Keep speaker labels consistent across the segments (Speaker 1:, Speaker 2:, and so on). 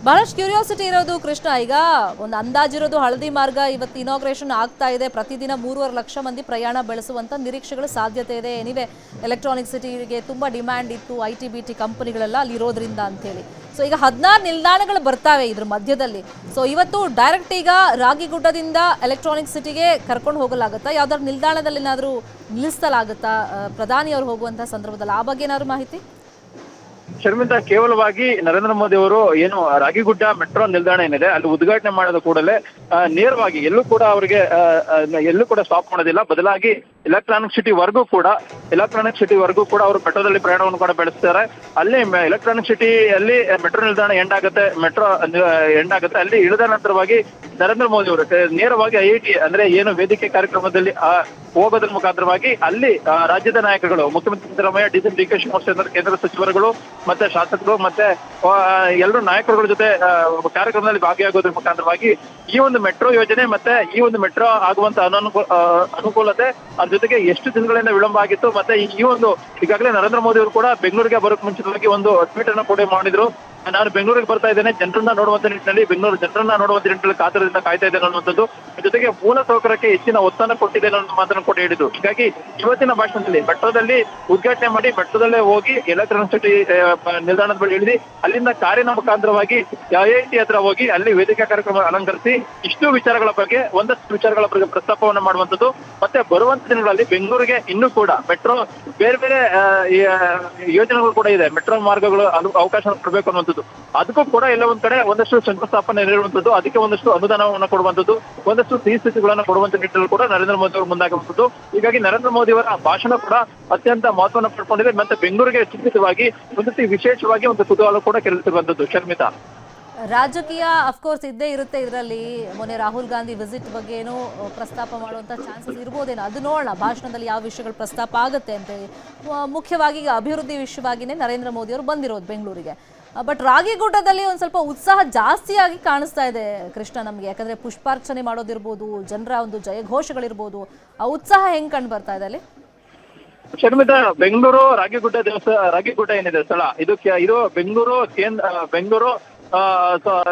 Speaker 1: ಬಹಳಷ್ಟು ಕ್ಯೂರಿಯಾಸಿಟಿ ಇರೋದು ಕೃಷ್ಣ. ಈಗ ಒಂದು ಅಂದಾಜಿರೋದು ಹಳದಿ ಮಾರ್ಗ ಇವತ್ತು ಇನಾಗ್ರೇಷನ್ ಆಗ್ತಾ ಇದೆ. ಪ್ರತಿದಿನ 3.5 ಲಕ್ಷ ಮಂದಿ ಪ್ರಯಾಣ ಬೆಳೆಸುವಂತ ನಿರೀಕ್ಷೆಗಳು ಸಾಧ್ಯತೆ ಇದೆ. ಎನಿವೆ ಎಲೆಕ್ಟ್ರಾನಿಕ್ ಸಿಟಿಗೆ ತುಂಬಾ ಡಿಮ್ಯಾಂಡ್ ಇತ್ತು, IT BT ಕಂಪನಿಗಳೆಲ್ಲ ಅಲ್ಲಿ ಇರೋದ್ರಿಂದ ಅಂತೇಳಿ. ಸೊ ಈಗ 16 ನಿಲ್ದಾಣಗಳು ಬರ್ತಾವೆ ಇದ್ರ ಮಧ್ಯದಲ್ಲಿ. ಸೊ ಇವತ್ತು ಡೈರೆಕ್ಟ್ ಈಗ ರಾಗಿಗುಡ್ಡದಿಂದ ಎಲೆಕ್ಟ್ರಾನಿಕ್ ಸಿಟಿಗೆ ಕರ್ಕೊಂಡು ಹೋಗಲಾಗುತ್ತಾ, ಯಾವ್ದಾದ್ರು ನಿಲ್ದಾಣದಲ್ಲಿ ಏನಾದರೂ ನಿಲ್ಲಿಸಲಾಗುತ್ತಾ ಪ್ರಧಾನಿ ಅವರು ಹೋಗುವಂತ ಸಂದರ್ಭದಲ್ಲಿ? ಆ ಬಗ್ಗೆ ಏನಾದ್ರು ಮಾಹಿತಿ?
Speaker 2: ಶರ್ಮಿತಾ, ಕೇವಲವಾಗಿ ನರೇಂದ್ರ ಮೋದಿ ಅವರು ಏನು ರಾಗಿಗುಡ್ಡ ಮೆಟ್ರೋ ನಿಲ್ದಾಣ ಏನಿದೆ ಅಲ್ಲಿ ಉದ್ಘಾಟನೆ ಮಾಡಿದ ಕೂಡಲೇ ನೇರವಾಗಿ ಎಲ್ಲೂ ಕೂಡ ಅವರಿಗೆ ಎಲ್ಲೂ ಕೂಡ ಸ್ಟಾಪ್ ಮಾಡೋದಿಲ್ಲ. ಬದಲಾಗಿ ಎಲೆಕ್ಟ್ರಾನಿಕ್ ಸಿಟಿ ವರ್ಗೂ ಕೂಡ ಅವರು ಮೆಟ್ರೋದಲ್ಲಿ ಪ್ರಯಾಣವನ್ನು ಕೂಡ ಬೆಳೆಸ್ತಾರೆ. ಅಲ್ಲಿ ಎಲೆಕ್ಟ್ರಾನಿಕ್ ಸಿಟಿಯಲ್ಲಿ ಮೆಟ್ರೋ ನಿಲ್ದಾಣ ಮೆಟ್ರೋ ಎಂಡ್ ಆಗುತ್ತೆ. ಅಲ್ಲಿ ಇಳಿದ ನಂತರವಾಗಿ ನರೇಂದ್ರ ಮೋದಿ ಅವರು ನೇರವಾಗಿ IIT ಅಂದ್ರೆ ಏನು ವೇದಿಕೆ ಕಾರ್ಯಕ್ರಮದಲ್ಲಿ ಹೋಗೋದ್ರ ಮುಖಾಂತರವಾಗಿ ಅಲ್ಲಿ ರಾಜ್ಯದ ನಾಯಕರುಗಳು, ಮುಖ್ಯಮಂತ್ರಿ ಸಿದ್ದರಾಮಯ್ಯ, DK ಶಿವಕುಮಾರ್, ಕೇಂದ್ರ ಸಚಿವರುಗಳು ಮತ್ತೆ ಶಾಸಕರು ಮತ್ತೆ ಎಲ್ಲರೂ ನಾಯಕರುಗಳ ಜೊತೆ ಕಾರ್ಯಕ್ರಮದಲ್ಲಿ ಭಾಗಿಯಾಗೋದ್ರ ಮುಖಾಂತರವಾಗಿ ಈ ಒಂದು ಮೆಟ್ರೋ ಯೋಜನೆ ಮತ್ತೆ ಈ ಒಂದು ಮೆಟ್ರೋ ಆಗುವಂತ ಅನುಕೂಲತೆ, ಅದ್ರ ಜೊತೆಗೆ ಎಷ್ಟು ದಿನಗಳಿಂದ ವಿಳಂಬ ಆಗಿತ್ತು, ಮತ್ತೆ ಈ ಒಂದು ಈಗಾಗಲೇ ನರೇಂದ್ರ ಮೋದಿ ಅವರು ಕೂಡ ಬೆಂಗಳೂರಿಗೆ ಬರೋಕ್ ಮುಂಚಿತವಾಗಿ ಒಂದು ಟ್ವೀಟ್ ಅನ್ನು ಕೂಡ ಮಾಡಿದ್ರು. ನಾನು ಬೆಂಗಳೂರಿಗೆ ಬರ್ತಾ ಇದ್ದೇನೆ, ಜನರನ್ನ ನೋಡುವಂತ ನಿಟ್ಟಿನಲ್ಲಿ, ಬೆಂಗಳೂರು ಜನರನ್ನ ನೋಡುವಂತ ನಿಟ್ಟಿನಲ್ಲಿ ಕಾತರದಿಂದ ಕಾಯ್ತಾ ಇದ್ದೇನೆ ಅನ್ನುವಂಥದ್ದು, ಜೊತೆಗೆ ಮೂಲ ಸೌಕರ್ಯಕ್ಕೆ ಹೆಚ್ಚಿನ ಒತ್ತನ್ನು ಕೊಟ್ಟಿದ್ದೇನೆ ಅನ್ನೋ ಮಾತನ್ನು ಕೂಡ ಹೇಳಿದ್ರು. ಹೀಗಾಗಿ ಇವತ್ತಿನ ಭಾಷಣದಲ್ಲಿ ಮೆಟ್ರೋದಲ್ಲಿ ಉದ್ಘಾಟನೆ ಮಾಡಿ ಮೆಟ್ರೋದಲ್ಲೇ ಹೋಗಿ ಎಲೆಕ್ಟ್ರಾನಿಕ್ ಸಿಟಿ ನಿಲ್ದಾಣದ ಬಳಿ ಇಳಿದು ಅಲ್ಲಿಂದ ಕಾರಿನ ಮುಖಾಂತರವಾಗಿ IIT ಹತ್ರ ಹೋಗಿ ಅಲ್ಲಿ ವೇದಿಕೆ ಕಾರ್ಯಕ್ರಮ ಅಲಂಕರಿಸಿ ಒಂದಷ್ಟು ವಿಚಾರಗಳ ಬಗ್ಗೆ ಪ್ರಸ್ತಾಪವನ್ನು ಮಾಡುವಂಥದ್ದು. ಮತ್ತೆ ಬರುವಂತ ದಿನಗಳಲ್ಲಿ ಬೆಂಗಳೂರಿಗೆ ಇನ್ನೂ ಕೂಡ ಮೆಟ್ರೋ ಬೇರೆ ಬೇರೆ ಯೋಜನೆಗಳು ಕೂಡ ಇದೆ, ಮೆಟ್ರೋ ಮಾರ್ಗಗಳು ಅವಕಾಶ ಕೊಡಬೇಕು ಅನ್ನುವಂಥದ್ದು. ಅದಕ್ಕೂ ಕೂಡ ಎಲ್ಲ ಒಂದ್ ಕಡೆ ಒಂದಷ್ಟು ಶಂಕುಸ್ಥಾಪನೆ ನೀಡುವಂಥದ್ದು, ಅದಕ್ಕೆ ಒಂದಷ್ಟು ಅನುದಾನವನ್ನು ಕೊಡುವಂಥದ್ದು, ಒಂದಷ್ಟು ಸಿಹಿ ಸ್ಥಿತಿಗಳನ್ನು ಕೊಡುವಂತ ನಿಟ್ಟಿನಲ್ಲಿ ಕೂಡ ನರೇಂದ್ರ ಮೋದಿ ಅವರು ಮುಂದಾಗುವಂಥದ್ದು. ಹೀಗಾಗಿ ನರೇಂದ್ರ ಮೋದಿ ಅವರ ಭಾಷಣ ಕೂಡ ಅತ್ಯಂತ ಮಹತ್ವವನ್ನು ಪಡ್ಕೊಂಡಿದೆ. ಮತ್ತೆ ಬೆಂಗಳೂರಿಗೆ ಚಿತ್ರಿತವಾಗಿ ಒಂದಷ್ಟು ವಿಶೇಷವಾಗಿ ಒಂದು ಕುತೂಹಲ ಕೂಡ ಕೆರಳಿಸಿರುವಂಥದ್ದು. ಶರ್ಮಿತಾ,
Speaker 1: ರಾಜಕೀಯ ಅಫ್ಕೋರ್ಸ್ ಇದ್ದೇ ಇರುತ್ತೆ ಇದರಲ್ಲಿ. ಮೊನ್ನೆ ರಾಹುಲ್ ಗಾಂಧಿ ವಿಸಿಟ್ ಬಗ್ಗೆ ಏನೋ ಪ್ರಸ್ತಾಪ ಮಾಡುವಂಥ ಚಾನ್ಸಸ್ ಇರ್ಬೋದೇನೋ, ಅದು ನೋಡೋಣ ಭಾಷಣದಲ್ಲಿ ಯಾವ ವಿಷಯಗಳು ಪ್ರಸ್ತಾಪ ಆಗುತ್ತೆ ಅಂತೇಳಿ. ಮುಖ್ಯವಾಗಿ ಈಗ ಅಭಿವೃದ್ಧಿ ವಿಷಯವಾಗಿಯೇ ನರೇಂದ್ರ ಮೋದಿ ಅವರು ಬಂದಿರೋದು ಬೆಂಗಳೂರಿಗೆ. ಬಟ್ ರಾಗಿಗುಡ್ಡದಲ್ಲಿ ಒಂದು ಸ್ವಲ್ಪ ಉತ್ಸಾಹ ಜಾಸ್ತಿಯಾಗಿ ಕಾಣಿಸ್ತಾ ಇದೆ ಕೃಷ್ಣ ನಮಗೆ. ಯಾಕಂದರೆ ಪುಷ್ಪಾರ್ಚನೆ ಮಾಡೋದಿರ್ಬೋದು, ಜನರ ಒಂದು ಜಯಘೋಷಗಳಿರ್ಬೋದು, ಆ ಉತ್ಸಾಹ ಹೆಂಗೆ ಕಂಡು ಬರ್ತಾ ಇದೆ ಅಲ್ಲಿ?
Speaker 2: ಶರ್ಮಿತಾ, ಬೆಂಗಳೂರು ರಾಗಿಗುಡ್ಡ ಏನಿದೆ ಸ್ಥಳ, ಇದು ಬೆಂಗಳೂರು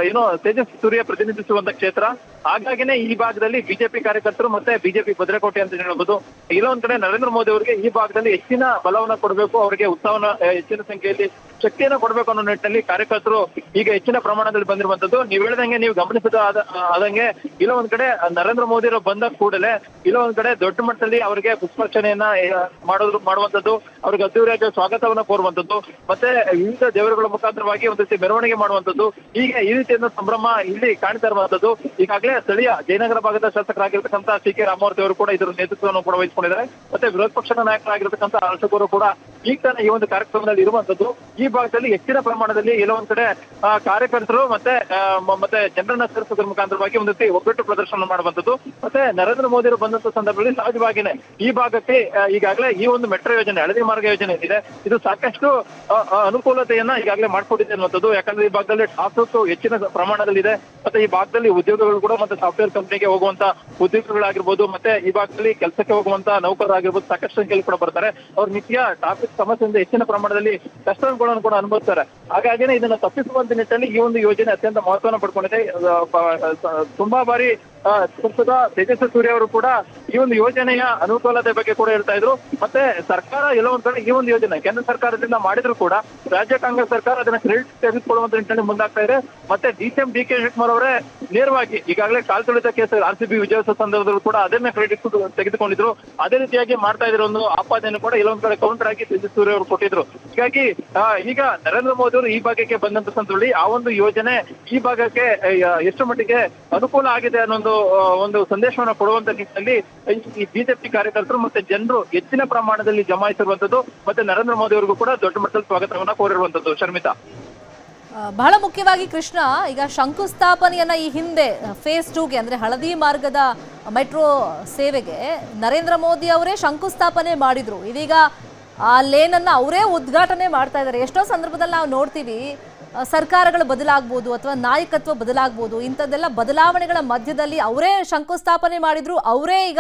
Speaker 2: ಏನು ತೇಜಸ್ವಿ ಸೂರ್ಯ ಪ್ರತಿನಿಧಿಸುವಂತ ಕ್ಷೇತ್ರ. ಹಾಗಾಗಿನೇ ಈ ಭಾಗದಲ್ಲಿ ಬಿಜೆಪಿ ಕಾರ್ಯಕರ್ತರು ಮತ್ತೆ ಬಿಜೆಪಿ ಭದ್ರಕೋಟೆ ಅಂತ ಹೇಳ್ಬೋದು. ಇಲ್ಲೊಂದ್ ಕಡೆ ನರೇಂದ್ರ ಮೋದಿ ಅವರಿಗೆ ಈ ಭಾಗದಲ್ಲಿ ಹೆಚ್ಚಿನ ಬಲವನ್ನ ಕೊಡಬೇಕು, ಅವರಿಗೆ ಉತ್ಸಾಹವನ್ನ ಹೆಚ್ಚಿನ ಸಂಖ್ಯೆಯಲ್ಲಿ ಶಕ್ತಿಯನ್ನ ಕೊಡಬೇಕು ಅನ್ನೋ ನಿಟ್ಟಿನಲ್ಲಿ ಕಾರ್ಯಕರ್ತರು ಈಗ ಹೆಚ್ಚಿನ ಪ್ರಮಾಣದಲ್ಲಿ ಬಂದಿರುವಂತದ್ದು. ನೀವು ಹೇಳ್ದಂಗೆ, ನೀವು ಗಮನಿಸಿದ ಆದಂಗೆ ಇಲ್ಲ ಒಂದ್ ಕಡೆ ನರೇಂದ್ರ ಮೋದಿ ಅವರು ಬಂದ ಕೂಡಲೇ ಇಲ್ಲ ಒಂದ್ ಕಡೆ ದೊಡ್ಡ ಮಟ್ಟದಲ್ಲಿ ಅವರಿಗೆ ಪುಷ್ಪಾರ್ಚನೆಯನ್ನ ಮಾಡುವಂತದ್ದು, ಅವ್ರಿಗೆ ಅದ್ದೂರಿಯಾಗಿ ಸ್ವಾಗತವನ್ನ ಕೋರುವಂತದ್ದು, ಮತ್ತೆ ವಿವಿಧ ದೇವರುಗಳ ಮುಖಾಂತರವಾಗಿ ಒಂದ್ ರೀತಿ ಮೆರವಣಿಗೆ ಮಾಡುವಂತದ್ದು, ಹೀಗೆ ಈ ರೀತಿಯಿಂದ ಸಂಭ್ರಮ ಇಲ್ಲಿ ಕಾಣ್ತಾ ಇರುವಂತದ್ದು. ಈಗಾಗಲೇ ಸ್ಥಳೀಯ ಜಯನಗರ ಭಾಗದ ಶಾಸಕರಾಗಿರ್ತಕ್ಕಂಥ CK ರಾಮಮೂರ್ತಿ ಅವರು ಕೂಡ ಇದರ ನೇತೃತ್ವವನ್ನು ಕೂಡ ವಹಿಸಿಕೊಂಡಿದ್ದಾರೆ. ಮತ್ತೆ ವಿರೋಧ ಪಕ್ಷದ ನಾಯಕರಾಗಿರ್ತಕ್ಕಂಥ ಅಶೋಕ್ ಅವರು ಕೂಡ ಈಗ ತಾನೇ ಈ ಒಂದು ಕಾರ್ಯಕ್ರಮದಲ್ಲಿ ಇರುವಂತದ್ದು. ಈ ಭಾಗದಲ್ಲಿ ಹೆಚ್ಚಿನ ಪ್ರಮಾಣದಲ್ಲಿ ಕೆಲವೊಂದ್ ಕಡೆ ಕಾರ್ಯಕರ್ತರು ಮತ್ತೆ ಜನರನ್ನ ಸೇರಿಸೋದ್ರ ಮುಖಾಂತರವಾಗಿ ಒಂದು ರೀತಿ ಒಗ್ಗಟ್ಟು ಪ್ರದರ್ಶನ ಮಾಡುವಂತದ್ದು. ಮತ್ತೆ ನರೇಂದ್ರ ಮೋದಿ ಅವರು ಬಂದಂತ ಸಂದರ್ಭದಲ್ಲಿ ಸಹಜವಾಗಿನೇ ಈ ಭಾಗಕ್ಕೆ ಈಗಾಗಲೇ ಈ ಒಂದು ಮೆಟ್ರೋ ಯೋಜನೆ, ಹಳದಿ ಮಾರ್ಗ ಯೋಜನೆ ಇದೆ, ಇದು ಸಾಕಷ್ಟು ಅನುಕೂಲತೆಯನ್ನ ಈಗಾಗಲೇ ಮಾಡ್ಕೊಟ್ಟಿದೆ ಅನ್ನುವಂಥದ್ದು. ಯಾಕಂದ್ರೆ ಈ ಭಾಗದಲ್ಲಿ ಟ್ರಾಫಿಕ್ ಹೆಚ್ಚಿನ ಪ್ರಮಾಣದಲ್ಲಿ ಇದೆ. ಮತ್ತೆ ಈ ಭಾಗದಲ್ಲಿ ಉದ್ಯೋಗಗಳು ಕೂಡ ಮತ್ತೆ ಸಾಫ್ಟ್ವೇರ್ ಕಂಪನಿಗೆ ಹೋಗುವಂತ ಉದ್ಯೋಗಗಳಾಗಿರ್ಬೋದು, ಮತ್ತೆ ಈ ಭಾಗದಲ್ಲಿ ಕೆಲಸಕ್ಕೆ ಹೋಗುವಂತ ನೌಕರರಾಗಿರ್ಬೋದು ಸಾಕಷ್ಟು ಸಂಖ್ಯೆಯಲ್ಲಿ ಕೂಡ ಬರ್ತಾರೆ. ಅವ್ರ ನಿತ್ಯ ಟ್ರಾಫಿಕ್ ಸಮಸ್ಯೆಯಿಂದ ಹೆಚ್ಚಿನ ಪ್ರಮಾಣದಲ್ಲಿ ಕಷ್ಟಗಳನ್ನು ಕೂಡ ಅನುಭವಿಸ್ತಾರೆ. ಹಾಗಾಗಿನೇ ಇದನ್ನ ತಪ್ಪಿಸುವಂತ ನಿಟ್ಟಿನಲ್ಲಿ ಈ ಒಂದು ಯೋಜನೆ ಅತ್ಯಂತ ಮಹತ್ವವನ್ನು ಪಡ್ಕೊಂಡಿದೆ. ತುಂಬಾ ಬಾರಿ ಸಂಸದ ತೇಜಸ್ವಿ ಸೂರ್ಯ ಅವರು ಕೂಡ ಈ ಒಂದು ಯೋಜನೆಯ ಅನುಕೂಲತೆ ಬಗ್ಗೆ ಕೂಡ ಹೇಳ್ತಾ ಇದ್ರು. ಮತ್ತೆ ಸರ್ಕಾರ ಎಲ್ಲ ಒಂದ್ ಕಡೆ ಈ ಒಂದು ಯೋಜನೆ ಕೇಂದ್ರ ಸರ್ಕಾರದಿಂದ ಮಾಡಿದ್ರು ಕೂಡ ರಾಜ್ಯ ಕಾಂಗ್ರೆಸ್ ಸರ್ಕಾರ ಅದನ್ನ ಕ್ರೆಡಿಟ್ ತೆಗೆದುಕೊಳ್ಳುವಂತ ನಿಟ್ಟಿನಲ್ಲಿ ಮುಂದಾಗ್ತಾ ಇದೆ. ಮತ್ತೆ DK ಶಿವಕುಮಾರ್ ಅವರೇ ನೇರವಾಗಿ ಈಗಾಗಲೇ ಕಾಲ್ತುಳಿತ ಕೇಸ್ RCB ವಿಜಯೋತ್ಸವ ಸಂದರ್ಭದಲ್ಲೂ ಕೂಡ ಅದನ್ನೇ ಕ್ರೆಡಿಟ್ ತೆಗೆದುಕೊಂಡಿದ್ರು. ಅದೇ ರೀತಿಯಾಗಿ ಮಾಡ್ತಾ ಇದ್ರು ಒಂದು ಆಪಾದನೆ ಕೂಡ ಇಲ್ಲೊಂದ್ ಕಡೆ ಕೌಂಟರ್ ಆಗಿ ತೇಜಸ್ವಿ ಸೂರ್ಯ ಅವರು ಕೊಟ್ಟಿದ್ರು. ಹೀಗಾಗಿ ಈಗ ನರೇಂದ್ರ ಮೋದಿ ಅವರು ಈ ಭಾಗಕ್ಕೆ ಬಂದಂತ ಸಂದರ್ಭದಲ್ಲಿ ಆ ಒಂದು ಯೋಜನೆ ಈ ಭಾಗಕ್ಕೆ ಎಷ್ಟು ಮಟ್ಟಿಗೆ ಅನುಕೂಲ ಆಗಿದೆ ಅನ್ನೋ ಒಂದು ಸಂದೇಶವನ್ನು ಕೊಡುವಂತ ನಿಟ್ಟಿನಲ್ಲಿ ಈ ಬಿಜೆಪಿ ಕಾರ್ಯಕರ್ತರು ಮತ್ತೆ ಜನರು ಹೆಚ್ಚಿನ ಪ್ರಮಾಣದಲ್ಲಿ ಜಮಾಯಿಸಿರುವಂತದ್ದು. ಮತ್ತೆ ನರೇಂದ್ರ ಮೋದಿ ಅವರಿಗೂ ಕೂಡ ದೊಡ್ಡ ಮಟ್ಟದಲ್ಲಿ ಸ್ವಾಗತವನ್ನ ಕೋರಿರುವಂತದ್ದು. ಶರ್ಮಿತಾ,
Speaker 1: ಬಹಳ ಮುಖ್ಯವಾಗಿ ಕೃಷ್ಣ, ಈಗ ಶಂಕುಸ್ಥಾಪನೆಯನ್ನ ಈ ಹಿಂದೆ ಫೇಸ್ 2ಗೆ ಅಂದ್ರೆ ಹಳದಿ ಮಾರ್ಗದ ಮೆಟ್ರೋ ಸೇವೆಗೆ ನರೇಂದ್ರ ಮೋದಿ ಅವರೇ ಶಂಕುಸ್ಥಾಪನೆ ಮಾಡಿದ್ರು. ಇದೀಗ ಆ ಲೇನ್ ಅನ್ನ ಅವರೇ ಉದ್ಘಾಟನೆ ಮಾಡ್ತಾ ಇದ್ದಾರೆ. ಎಷ್ಟೋ ಸಂದರ್ಭದಲ್ಲಿ ನಾವು ನೋಡ್ತೀವಿ ಸರ್ಕಾರಗಳು ಬದಲಾಗ್ಬೋದು ಅಥವಾ ನಾಯಕತ್ವ ಬದಲಾಗ್ಬೋದು, ಇಂಥದ್ದೆಲ್ಲ ಬದಲಾವಣೆಗಳ ಮಧ್ಯದಲ್ಲಿ ಅವರೇ ಶಂಕುಸ್ಥಾಪನೆ ಮಾಡಿದ್ರು, ಅವರೇ ಈಗ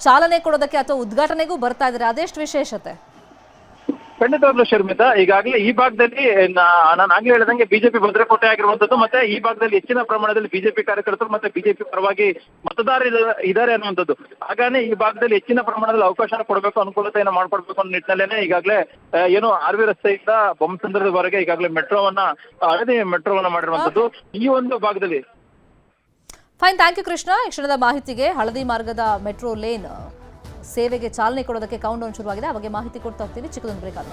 Speaker 1: ಚಾಲನೆ ಕೊಡೋದಕ್ಕೆ ಅಥವಾ ಉದ್ಘಾಟನೆಗೂ ಬರ್ತಾ ಇದ್ದಾರೆ. ಅದೆಷ್ಟು ವಿಶೇಷತೆ?
Speaker 2: ಖಂಡಿತವಾಗ್ಲೂ ಶರ್ಮಿತಾ, ಈಗಾಗಲೇ ಈ ಭಾಗದಲ್ಲಿ ನಾನು ಆಗ್ಲೇ ಹೇಳಿದಂಗೆ ಬಿಜೆಪಿ ಭದ್ರಕೋಟೆ ಆಗಿರುವಂತದ್ದು, ಮತ್ತೆ ಈ ಭಾಗದಲ್ಲಿ ಹೆಚ್ಚಿನ ಪ್ರಮಾಣದಲ್ಲಿ ಬಿಜೆಪಿ ಕಾರ್ಯಕರ್ತರು ಮತ್ತೆ ಬಿಜೆಪಿ ಪರವಾಗಿ ಮತದಾರರು ಇದ್ದಾರೆ ಅನ್ನುವಂಥದ್ದು. ಹಾಗಾದ್ರೆ ಈ ಭಾಗದಲ್ಲಿ ಹೆಚ್ಚಿನ ಪ್ರಮಾಣದಲ್ಲಿ ಅವಕಾಶ ಕೊಡಬೇಕು, ಅನುಕೂಲತೆಯನ್ನು ಮಾಡ್ಕೊಡ್ಬೇಕು ಅನ್ನೋ ನಿಟ್ಟಿನಲ್ಲೇನೆ ಈಗಾಗಲೇ ಏನು RV ರಸ್ತೆಯಿಂದ ಬೊಮ್ಮಸಂದ್ರದವರೆಗೆ ಈಗಾಗಲೇ ಹಳದಿ ಮೆಟ್ರೋವನ್ನ ಮಾಡಿರುವಂತದ್ದು ಈ ಒಂದು ಭಾಗದಲ್ಲಿ.
Speaker 1: Fine, thank you Krishna. ಈ ಕ್ಷಣದ ಮಾಹಿತಿಗೆ ಹಳದಿ ಮಾರ್ಗದ ಮೆಟ್ರೋ ಲೇನ್ ಸೇವೆಗೆ ಚಾಲನೆ ಕೊಡೋದಕ್ಕೆ ಕೌಂಟ್ ಡೌನ್ ಶುರುವಾಗಿದೆ. ಆ ಬಗ್ಗೆ ಮಾಹಿತಿ ಕೊಡ್ತಾ ಹೋಗ್ತೀವಿ. ಚಿಕ್ಕದೊಂದು ಬ್ರೇಕ್ ಆದ